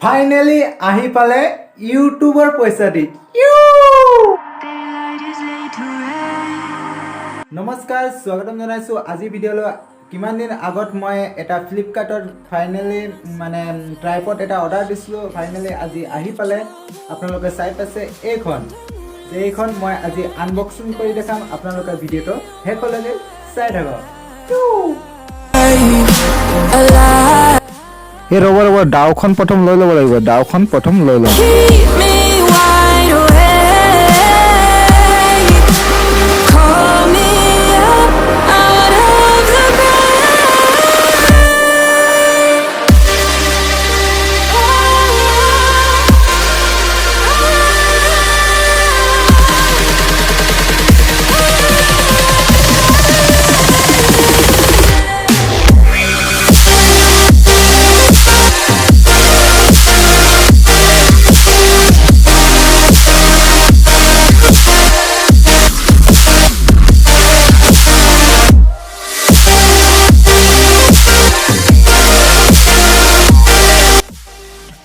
finally আহি পালে ইউটিউবৰ পইচা দি নমস্কাৰ স্বাগতম জনাইছো আজি ভিডিঅ'লৈ কিমান দিন আগত মই এটা ফ্লিপকাৰ্টত ফাইনালি মানে ট্ৰাইপড এটা অৰ্ডাৰ দিছিলো ফাইনালি আজি আহি পালে আপোনালোকে চাই পাইছে এইখন মই আজি আনবক্সিং কৰি দেখাম আপোনালোকে ভিডিঅ'টো শেষলৈকে চাই থাকক এই ৰব ডাউখন প্ৰথম লৈ ল'ব লাগিব ডাউখন প্ৰথম লৈ লওঁ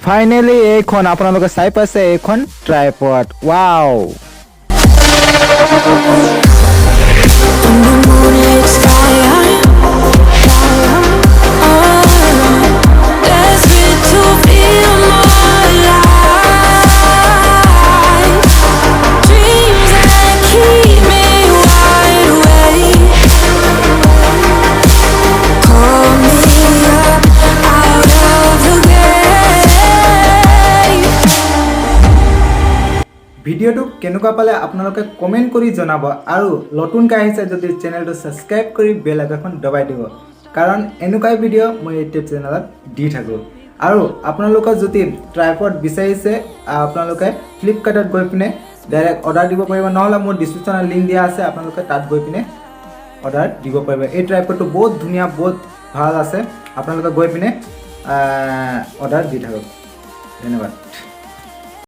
ফাইনালি এইখন আপোনালোকে চাই পাইছে এইখন ট্ৰাইপড ওয়াও ভিডিঅ'টো কেনেকুৱা পালে আপোনালোকে কমেন্ট কৰি জনাব আৰু নতুনকৈ আহিছে যদি চেনেলটো সাবস্ক্ৰাইব কৰি বেল আইকনখন দবাই দিব কাৰণ এনেকুৱা ভিডিঅ' মই ইউটিউব চেনেলত দি থাকো আৰু আপোনালোকে যদি ট্ৰাইপড বিচাৰিছে আপোনালোকে ফ্লিপকাৰ্টত গৈ পিনে ডাইৰেক্ট অৰ্ডাৰ দিব পাৰিব নহলে মোৰ ডেসক্ৰিপচনত লিংক দিয়া আছে আপোনালোকে তাত গৈ পিনে অৰ্ডাৰ দিব পাৰিব এই ট্ৰাইপডটো বহুত ধুনীয়া বহুত ভাল আছে আপোনালোকে গৈ পিনে অৰ্ডাৰ দি থাকক ধন্যবাদ